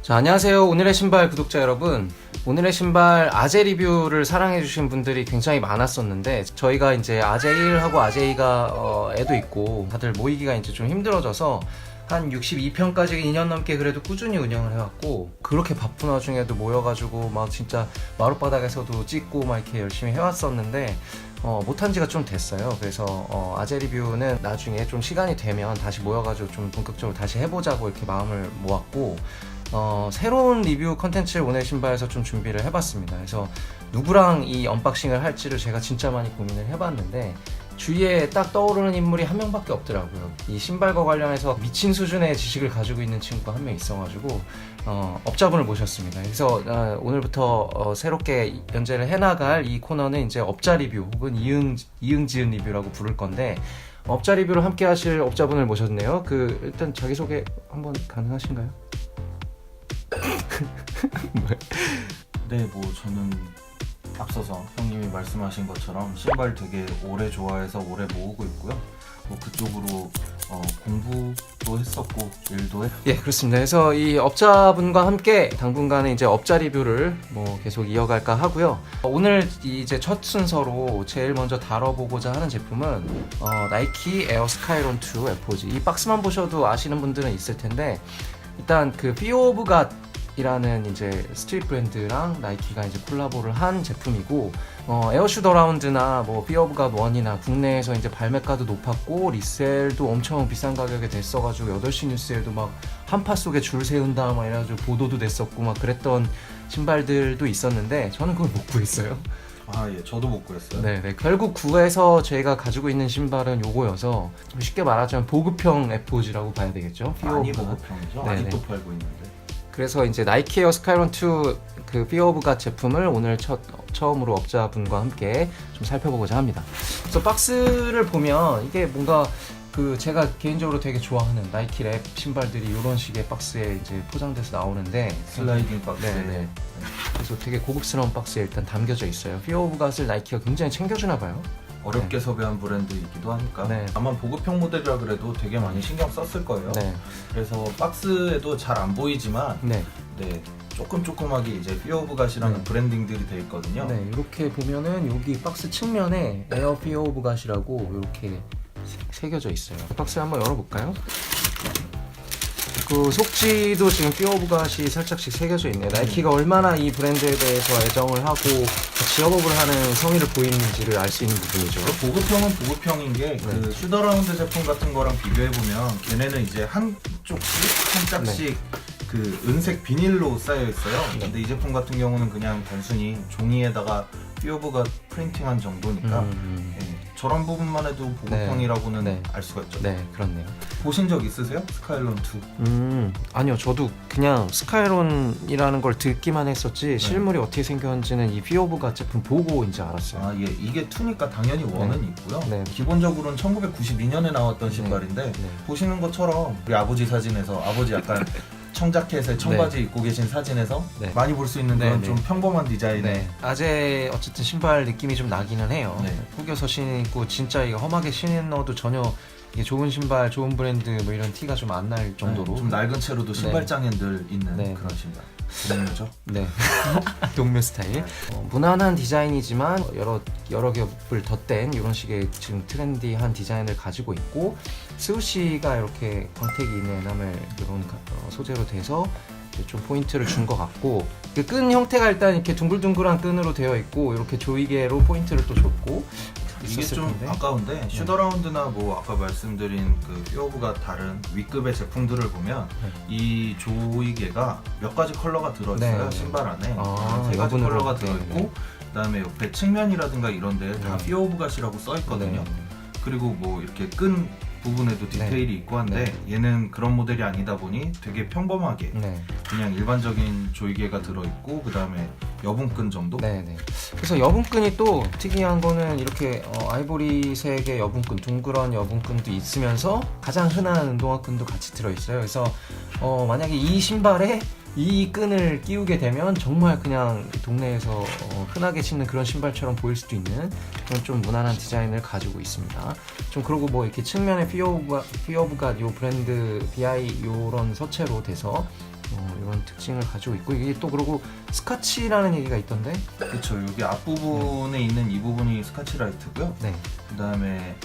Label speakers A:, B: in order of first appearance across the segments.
A: 자, 안녕하세요. 오늘의 신발 구독자 여러분. 오늘의 신발 아제 리뷰를 사랑해주신 분들이 굉장히 많았었는데, 저희가 이제 아제 1하고 아제 2가 애도 있고 다들 모이기가 이제 좀 힘들어져서 한 62편까지 2년 넘게 그래도 꾸준히 운영을 해왔고, 그렇게 바쁜 와중에도 모여가지고 막 진짜 마룻바닥에서도 찍고 막 이렇게 열심히 해왔었는데, 못한 지가 좀 됐어요. 그래서 아제 리뷰는 나중에 좀 시간이 되면 다시 모여가지고 좀 본격적으로 다시 해보자고 이렇게 마음을 모았고, 새로운 리뷰 컨텐츠를 오늘 신발에서 좀 준비를 해봤습니다. 그래서 누구랑 이 언박싱을 할지를 제가 진짜 많이 고민을 해봤는데, 주위에 딱 떠오르는 인물이 한 명밖에 없더라고요. 이 신발과 관련해서 미친 수준의 지식을 가지고 있는 친구가 한 명 있어가지고 업자분을 모셨습니다. 그래서 오늘부터 새롭게 연재를 해나갈 이 코너는 이제 업자 리뷰 혹은 이응지은 리뷰라고 부를 건데, 업자 리뷰를 함께 하실 업자분을 모셨네요. 일단 자기소개 한번 가능하신가요?
B: 네, 저는 앞서서 형님이 말씀하신 것처럼 신발 되게 오래 좋아해서 오래 모으고 있고요. 그쪽으로 공부도 했었고 일도 했고.
A: 예, 그렇습니다. 그래서 이 업자분과 함께 당분간은 이제 업자 리뷰를 계속 이어갈까 하고요. 오늘 이제 첫 순서로 제일 먼저 다뤄보고자 하는 제품은 나이키 에어 스카이론 2 에포지. 이 박스만 보셔도 아시는 분들은 있을 텐데, 일단 그 피어 오브 갓이라는 이제 스트릿 브랜드랑 나이키가 이제 콜라보를 한 제품이고, 에어슛 어라운드나 피어 오브 갓 1이나 국내에서 이제 발매가도 높았고 리셀도 엄청 비싼 가격에 됐어가지고 8시 뉴스에도 막 한파 속에 줄 세운다 막 이래가지고 보도도 됐었고 막 그랬던 신발들도 있었는데, 저는 그걸 못 구했어요.
B: 예, 저도 못 구했어요.
A: 네, 결국 구해서 저희가 가지고 있는 신발은 요거여서 쉽게 말하자면 보급형 에포지라고 봐야 되겠죠.
B: 많이 보급형이죠.
A: 네네.
B: 아직도 팔고 있는데.
A: 그래서 이제 나이키 에어 스카이론 2 그 피어 오브 갓 제품을 오늘 처음으로 업자분과 함께 좀 살펴보고자 합니다. 그래서 박스를 보면 이게 뭔가 제가 개인적으로 되게 좋아하는 나이키 랩 신발들이 이런 식의 박스에 이제 포장돼서 나오는데,
B: 슬라이딩 박스.
A: 네네. 그래서 되게 고급스러운 박스에 일단 담겨져 있어요. 피어 오브 갓을 나이키가 굉장히 챙겨주나 봐요.
B: 어렵게 섭외한 브랜드이기도 하니까.
A: 네.
B: 아마 보급형 모델이라 그래도 되게 많이 신경 썼을 거예요.
A: 네.
B: 그래서 박스에도 잘 안 보이지만
A: 네.
B: 조그맣게 이제 피어 오브 갓이라는
A: 네.
B: 브랜딩들이 돼 있거든요.
A: 네, 이렇게 보면은 여기 박스 측면에 에어 피어 오브 갓이라고 이렇게 새겨져 있어요. 박스 한번 열어볼까요? 그 속지도 지금 피어 오브 갓이 살짝씩 새겨져 있네요. 나이키가 얼마나 이 브랜드에 대해서 애정을 하고 같이 협업을 하는 성의를 보이는지를 알 수 있는 부분이죠.
B: 보급형은 보급형인 게
A: 네.
B: 슈더라운드 제품 같은 거랑 비교해보면 걔네는 이제 한쪽씩 한 짝씩 그 은색 비닐로 쌓여 있어요. 근데 이 제품 같은 경우는 그냥 단순히 종이에다가 피어브가 프린팅한 정도니까 저런 부분만 해도 보급형이라고는
A: 네.
B: 알 수가 있죠.
A: 네, 그렇네요.
B: 보신 적 있으세요? 스카이론 2?
A: 아니요. 저도 그냥 스카이론이라는 걸 듣기만 했었지 실물이 어떻게 생겼는지는 이 피어 오브 갓 제품 보고 이제 알았어요.
B: 예. 이게 2니까 당연히 1은 있고요.
A: 네.
B: 기본적으로는 1992년에 나왔던 신발인데
A: 네.
B: 보시는 것처럼 우리 아버지 사진에서 아버지 약간 청자켓에 청바지 입고 계신 사진에서
A: 네.
B: 많이 볼 수 있는 그런
A: 네.
B: 좀 평범한 디자인의
A: 네. 아제 어쨌든 신발 느낌이 좀 나기는 해요.
B: 네.
A: 구겨서 신고 진짜 이거 험하게 신어도 전혀 이게 좋은 신발, 좋은 브랜드 이런 티가 좀 안 날 정도로
B: 좀 낡은 채로도 신발장에 늘 있는
A: 네.
B: 그런 신발. 동료죠.
A: 네. 동묘 스타일. 무난한 디자인이지만 여러 겹을 덧댄 이런 식의 지금 트렌디한 디자인을 가지고 있고, 스우시가 이렇게 광택이 있는 에나멜 이런 소재로 돼서 좀 포인트를 준 것 같고, 그 끈 형태가 일단 이렇게 둥글둥글한 끈으로 되어 있고, 이렇게 조이개로 포인트를 또 줬고.
B: 이게
A: 있었을
B: 좀
A: 텐데.
B: 아까운데 슈더라운드나 아까 말씀드린 그 피어브가 다른 위급의 제품들을 보면 이 조이개가 몇 가지 컬러가 들어있어요.
A: 네.
B: 신발 안에
A: 아,
B: 3가지
A: 여분으로.
B: 컬러가
A: 네,
B: 들어있고
A: 네.
B: 그다음에 옆에 측면이라든가 이런 데 다
A: 네.
B: 피어브갓이라고 써있거든요.
A: 네.
B: 그리고 이렇게 끈 부분에도 디테일이 있고 한데 얘는 그런 모델이 아니다 보니 되게 평범하게
A: 네.
B: 그냥 일반적인 조이개가 들어있고 그 다음에 여분끈 정도?
A: 네네. 그래서 여분끈이 또 특이한 거는 이렇게 아이보리색의 여분끈, 둥그런 여분끈도 있으면서 가장 흔한 운동화끈도 같이 들어있어요. 그래서 만약에 이 신발에 이 끈을 끼우게 되면 정말 그냥 동네에서 흔하게 신는 그런 신발처럼 보일 수도 있는 그런 좀 무난한 디자인을 가지고 있습니다. 좀 그리고 이렇게 측면에 피어 오브 갓 요 브랜드 BI 요런 서체로 돼서 이런 특징을 가지고 있고 이게 또 그리고 스카치라는 얘기가 있던데.
B: 그쵸. 여기 앞부분에 있는 이 부분이 스카치 라이트고요.
A: 네.
B: 그다음에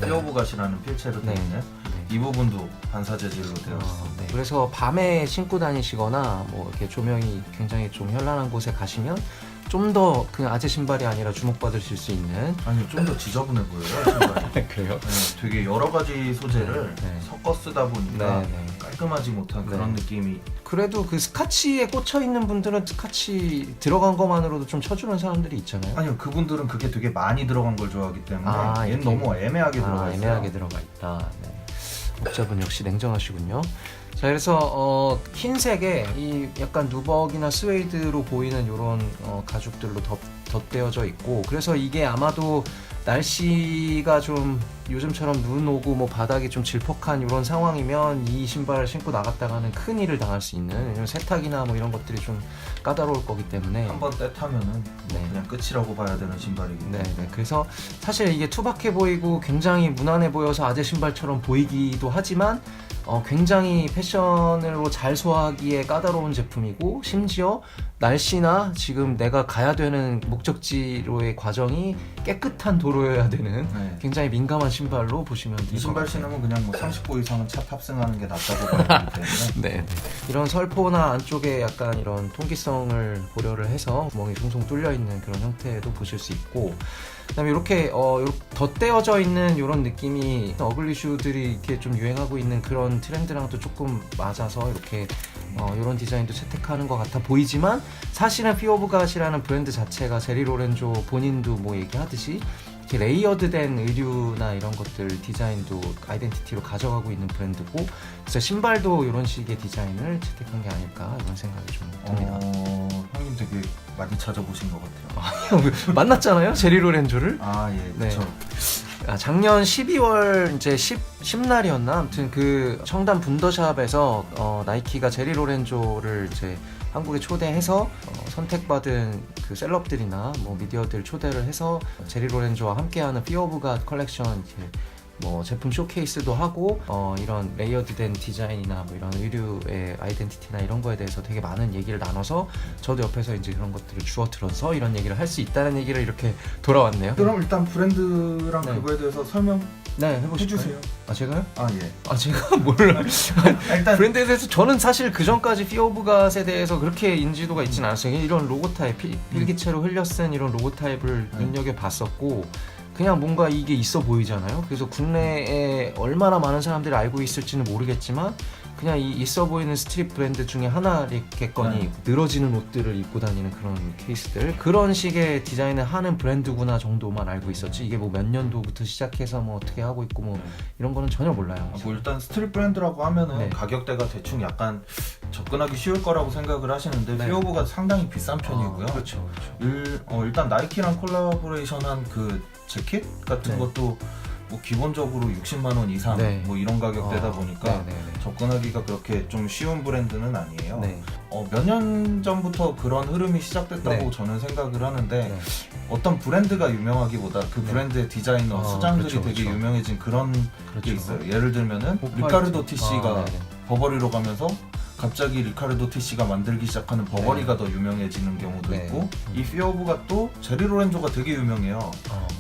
B: 피어브갓이라는 필체로 되어
A: 네.
B: 있는 이 부분도 반사 재질로 되어 있습니다.
A: 네. 그래서 밤에 신고 다니시거나 뭐 이렇게 조명이 굉장히 좀 현란한 곳에 가시면 좀 더 그냥 아재 신발이 아니라 주목받으실 수 있는.
B: 아니 좀 더 지저분해 보여요 신발이.
A: 그래요?
B: 네, 되게 여러 가지 소재를
A: 네.
B: 섞어 쓰다 보니까
A: 네, 네.
B: 깔끔하지 못한
A: 네.
B: 그런 느낌이.
A: 그래도 그 스카치에 꽂혀 있는 분들은 스카치 들어간 것만으로도 좀 쳐주는 사람들이 있잖아요.
B: 아니요, 그분들은 그게 되게 많이 들어간 걸 좋아하기 때문에 얘는
A: 이렇게.
B: 너무 애매하게 들어가 있어요.
A: 애매하게 들어가 있다. 네. 업자분 역시 냉정하시군요. 자, 그래서 흰색에 이 약간 누벅이나 스웨이드로 보이는 이런 가죽들로 덧대어져 있고, 그래서 이게 아마도 날씨가 좀 요즘처럼 눈 오고 뭐 바닥이 좀 질퍽한 이런 상황이면 이 신발을 신고 나갔다가는 큰 일을 당할 수 있는, 왜냐면 세탁이나 뭐 이런 것들이 좀 까다로울 거기 때문에.
B: 한번 때 타면은
A: 네.
B: 그냥 끝이라고 봐야 되는 신발이기 때문에.
A: 네. 그래서 사실 이게 투박해 보이고 굉장히 무난해 보여서 아재 신발처럼 보이기도 하지만 굉장히 패션으로 잘 소화하기에 까다로운 제품이고, 심지어 날씨나 지금 내가 가야 되는 목적지로의 과정이 깨끗한 도로여야 되는
B: 네.
A: 굉장히 민감한 신발로 보시면 될
B: 이
A: 것
B: 신발
A: 같아요.
B: 신으면 그냥 뭐 30보 이상은 차 탑승하는 게 낫다고 봐야 되기 때문에.
A: 네. 이런 설포나 안쪽에 약간 이런 통기성을 고려를 해서 구멍이 숭숭 뚫려 있는 그런 형태도 보실 수 있고, 그다음에 이렇게 덧대어져 있는 이런 느낌이 어글리 슈들이 이렇게 좀 유행하고 있는 그런 트렌드랑도 조금 맞아서 이렇게 이런 디자인도 채택하는 것 같아 보이지만, 사실은 피오브갓이라는 브랜드 자체가 제리 로렌조 본인도 뭐 얘기하듯이 이렇게 레이어드된 의류나 이런 것들 디자인도 아이덴티티로 가져가고 있는 브랜드고, 그래서 신발도 이런 식의 디자인을 채택한 게 아닐까 이런 생각이 좀 듭니다.
B: 형님 되게 많이 찾아보신 것 같아요.
A: 만났잖아요, 제리 로렌조를.
B: 아, 예,
A: 네.
B: 그렇죠.
A: 작년 12월 이제 10날이었나 아무튼 그 청담 분더샵에서 나이키가 제리 로렌조를 이제 한국에 초대해서 선택받은 그 셀럽들이나 뭐 미디어들 초대를 해서 제리 로렌조와 함께하는 피어브갓 컬렉션 이렇게 뭐 제품 쇼케이스도 하고 이런 레이어드된 디자인이나 뭐 이런 의류의 아이덴티티나 이런 거에 대해서 되게 많은 얘기를 나눠서 저도 옆에서 이제 그런 것들을 주워 들어서 이런 얘기를 할 수 있다는 얘기를 이렇게 돌아왔네요.
B: 그럼 일단 브랜드랑
A: 네.
B: 그거에 대해서 설명
A: 네, 해보실까요?
B: 해주세요.
A: 아, 제가요?
B: 아, 예.
A: 아, 제가 몰라요.
B: 일단
A: 브랜드에 대해서 저는 사실 그 전까지 피오브갓에 대해서 그렇게 인지도가 있진 않았어요. 이런 로고 타입, 필기체로 흘려 쓴 이런 로고 타입을 눈여겨봤었고, 그냥 뭔가 이게 있어 보이잖아요. 그래서 국내에 얼마나 많은 사람들이 알고 있을지는 모르겠지만 그냥 이 있어 보이는 스트릿 브랜드 중에 하나겠거니 늘어지는 옷들을 입고 다니는 그런 케이스들, 그런 식의 디자인을 하는 브랜드구나 정도만 알고 있었지, 이게 뭐 몇 년도부터 시작해서 뭐 어떻게 하고 있고 뭐 이런 거는 전혀 몰라요.
B: 뭐 일단 스트릿 브랜드라고 하면은
A: 네.
B: 가격대가 대충 약간 접근하기 쉬울 거라고 생각을 하시는데
A: 네.
B: 피오브가 상당히 비싼 편이고요.
A: 그렇죠.
B: 일단 나이키랑 콜라보레이션한 그 재킷 같은
A: 네.
B: 것도 뭐 기본적으로 60만 원 이상
A: 네.
B: 뭐 이런 가격대다 보니까 접근하기가 그렇게 좀 쉬운 브랜드는 아니에요.
A: 네.
B: 몇 년 전부터 그런 흐름이 시작됐다고
A: 네.
B: 저는 생각을 하는데
A: 네.
B: 어떤 브랜드가 유명하기보다 그
A: 네.
B: 브랜드의 디자이너, 수장들이
A: 그렇죠,
B: 되게
A: 그렇죠.
B: 유명해진 그런
A: 그렇죠.
B: 게 있어요. 예를 들면은
A: 오프화이트.
B: 리카르도 티시가
A: 네네.
B: 버버리로 가면서 갑자기 리카르도 티시가 만들기 시작하는 버버리가 더 유명해지는 경우도
A: 네.
B: 있고, 이 피어브가 또 제리 로렌조가 되게 유명해요.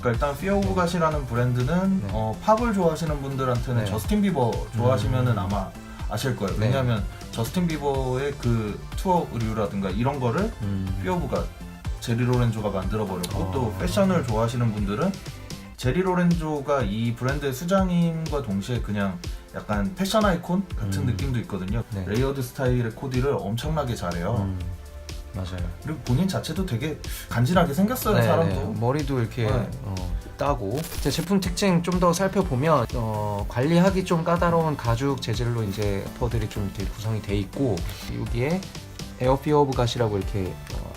B: 그러니까 일단 피어브갓이라는 브랜드는
A: 네.
B: 팝을 좋아하시는 분들한테는
A: 네.
B: 저스틴 비버 좋아하시면은 아마 아실 거예요.
A: 네.
B: 왜냐하면 저스틴 비버의 그 투어 의류라든가 이런 거를 피어브갓 제리 로렌조가 만들어 버렸고, 또 패션을 좋아하시는 분들은 제리 로렌조가 이 브랜드의 수장님과 동시에 그냥 약간 패션 아이콘 같은 느낌도 있거든요.
A: 네.
B: 레이어드 스타일의 코디를 엄청나게 잘해요.
A: 맞아요.
B: 그리고 본인 자체도 되게 간지나게 생겼어요, 사람도.
A: 머리도 이렇게
B: 네.
A: 따고. 이제 제품 특징 좀 더 살펴보면 관리하기 좀 까다로운 가죽 재질로 이제 퍼들이 좀 이렇게 구성이 돼 있고, 여기에 에어 피어브갓이라고 이렇게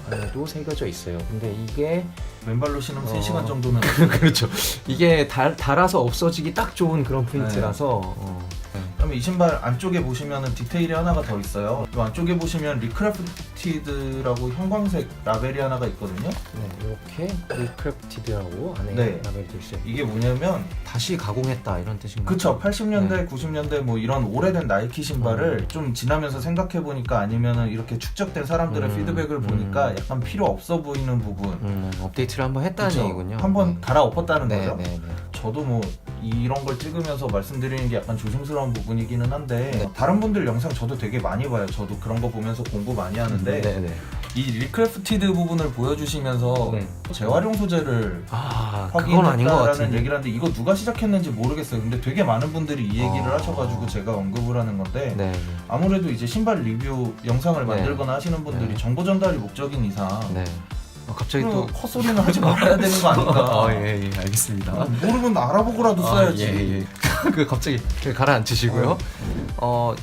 A: 안에도 새겨져 있어요. 근데 이게
B: 맨발로 신으면 3시간 정도는
A: 그렇죠. 이게 달아서 없어지기 딱 좋은 그런 프린트라서
B: 그다음에 이 신발 안쪽에 보시면은 디테일이 하나가 더 있어요. 이 안쪽에 보시면 리크래프티드라고 형광색 라벨이 하나가 있거든요.
A: 네, 이렇게 리크래프티드라고 안에
B: 네.
A: 라벨이 있어요.
B: 이게 뭐냐면
A: 다시 가공했다 이런 뜻인가요?
B: 그쵸, 80년대 90년대 뭐 이런 오래된 나이키 신발을 좀 지나면서 생각해 보니까 아니면은 이렇게 축적된 사람들의 피드백을 보니까 약간 필요 없어 보이는 부분
A: 업데이트를 한번 했다는
B: 그쵸?
A: 얘기군요.
B: 한번 갈아엎었다는
A: 네,
B: 거죠.
A: 네, 네.
B: 저도 뭐 이런 걸 찍으면서 말씀드리는 게 약간 조심스러운 부분이기는 한데
A: 네.
B: 다른 분들 영상 저도 되게 많이 봐요. 저도 그런 거 보면서 공부 많이 하는데
A: 네, 네.
B: 이 리크래프티드 부분을 보여주시면서
A: 네.
B: 재활용 소재를
A: 그건 아닌 것
B: 확인했다라는
A: 같은데.
B: 얘기를 하는데 이거 누가 시작했는지 모르겠어요. 근데 되게 많은 분들이 이 얘기를 하셔가지고 제가 언급을 하는 건데
A: 네,
B: 아무래도 이제 신발 리뷰 영상을 만들거나 하시는 분들이
A: 네.
B: 정보 전달이 목적인 이상
A: 네. 갑자기 또
B: 헛소리는 하지 말아야 되는 거 아닌가.
A: 예, 예, 알겠습니다.
B: 모르면 알아보고라도 써야지.
A: 예, 예. 그 갑자기 가라앉히시고요.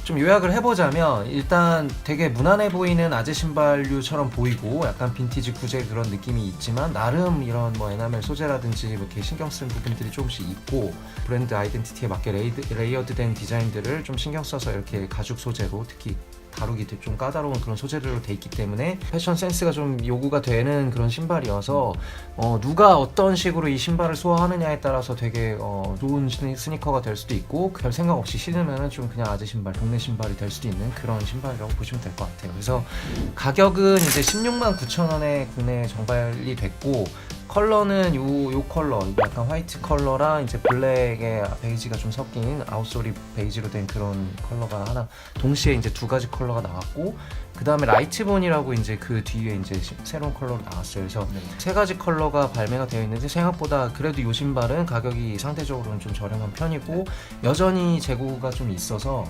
A: 좀 요약을 해보자면 일단 되게 무난해 보이는 아재 신발류처럼 보이고 약간 빈티지 구제 그런 느낌이 있지만 나름 이런 뭐 에나멜 소재라든지 이렇게 신경 쓴 부분들이 조금씩 있고 브랜드 아이덴티티에 맞게 레이어드된 디자인들을 좀 신경 써서 이렇게 가죽 소재로 특히 다루기 좀 까다로운 그런 소재들로 돼 있기 때문에 패션 센스가 좀 요구가 되는 그런 신발이어서 누가 어떤 식으로 이 신발을 소화하느냐에 따라서 되게 좋은 스니커가 될 수도 있고 별 생각 없이 신으면은 좀 그냥 아재 신발, 동네 신발이 될 수도 있는 그런 신발이라고 보시면 될 것 같아요. 그래서 가격은 이제 16만 9천 원에 국내에 정발이 됐고 컬러는 요 컬러 약간 화이트 컬러랑 이제 블랙에 베이지가 좀 섞인 아웃솔이 베이지로 된 그런 컬러가 하나 동시에 이제 두 가지 컬러가 나왔고 그 다음에 라이트본이라고 이제 그 뒤에 이제 새로운 컬러로 나왔어요. 그래서 세 가지 컬러가 발매가 되어 있는데 생각보다 그래도 이 신발은 가격이 상대적으로는 좀 저렴한 편이고 여전히 재고가 좀 있어서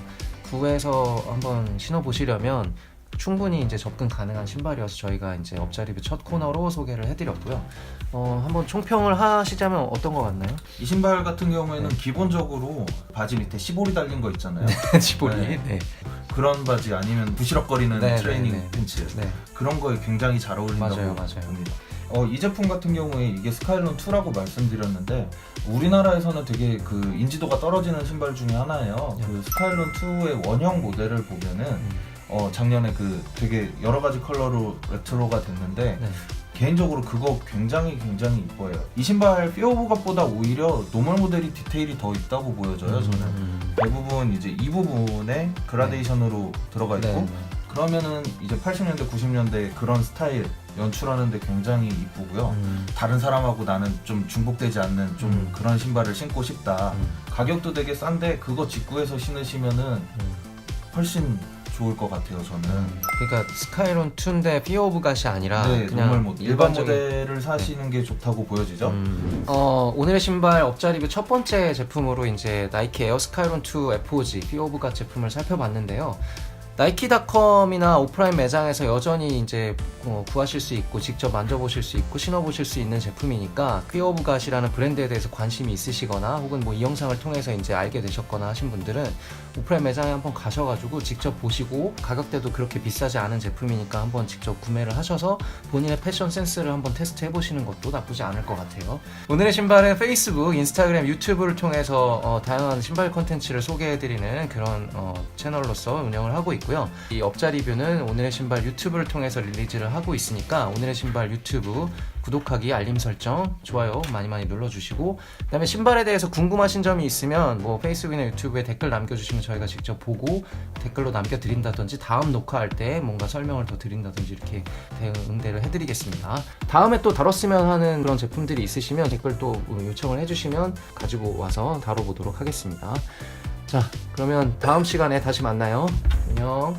A: 구해서 한번 신어보시려면 충분히 이제 접근 가능한 신발이어서 저희가 이제 업자 리뷰 첫 코너로 소개를 해드렸고요. 한번 총평을 하시자면 어떤 것 같나요?
B: 이 신발 같은 경우에는 기본적으로 바지 밑에 시보리 달린 거 있잖아요.
A: 지보리.
B: 네.
A: 네.
B: 그런 바지 아니면 부시럭거리는
A: 네,
B: 트레이닝
A: 네, 네.
B: 팬츠
A: 네.
B: 그런 거에 굉장히 잘 어울린다고
A: 맞아요.
B: 봅니다. 이 제품 같은 경우에 이게 스카일론 2라고 말씀드렸는데 우리나라에서는 되게 그 인지도가 떨어지는 신발 중에 하나예요. 그 스카일론 2의 원형 모델을 보면은 작년에 그 되게 여러 가지 컬러로 레트로가 됐는데
A: 네.
B: 개인적으로 그거 굉장히 이뻐요. 이 신발 피어보갑보다 오히려 노멀 모델이 디테일이 더 있다고 보여져요. 저는 대부분 이제 이 부분에 그라데이션으로 들어가 있고
A: 네.
B: 그러면은 이제 80년대 90년대 그런 스타일 연출하는데 굉장히 이쁘고요. 다른 사람하고 나는 좀 중복되지 않는 좀 그런 신발을 신고 싶다. 가격도 되게 싼데 그거 직구해서 신으시면은 훨씬 좋을 것 같아요. 저는.
A: 그러니까 스카이론 2인데 피어 오브 갓이 아니라
B: 네,
A: 그냥
B: 노멀 모델. 일반 모델을 사시는 게 좋다고 보여지죠.
A: 오늘의 신발 업자 리뷰 첫 번째 제품으로 이제 나이키 에어 스카이론 2 FOG 피어 오브 갓 제품을 살펴봤는데요. 나이키닷컴이나 오프라인 매장에서 여전히 이제 구하실 수 있고 직접 만져보실 수 있고 신어보실 수 있는 제품이니까 퀴어 오브 갓이라는 브랜드에 대해서 관심이 있으시거나 혹은 뭐 이 영상을 통해서 이제 알게 되셨거나 하신 분들은 오프라인 매장에 한번 가셔가지고 직접 보시고 가격대도 그렇게 비싸지 않은 제품이니까 한번 직접 구매를 하셔서 본인의 패션 센스를 한번 테스트 해보시는 것도 나쁘지 않을 것 같아요. 오늘의 신발은 페이스북, 인스타그램, 유튜브를 통해서 다양한 신발 콘텐츠를 소개해드리는 그런 채널로서 운영을 하고 있고 이 업자 리뷰는 오늘의 신발 유튜브를 통해서 릴리즈를 하고 있으니까 오늘의 신발 유튜브 구독하기, 알림 설정, 좋아요 많이 눌러주시고 그 다음에 신발에 대해서 궁금하신 점이 있으면 뭐 페이스북이나 유튜브에 댓글 남겨주시면 저희가 직접 보고 댓글로 남겨드린다든지 다음 녹화할 때 뭔가 설명을 더 드린다든지 이렇게 응대를 해드리겠습니다. 다음에 또 다뤘으면 하는 그런 제품들이 있으시면 댓글 또 요청을 해주시면 가지고 와서 다뤄보도록 하겠습니다. 자, 그러면 다음 시간에 다시 만나요. 안녕.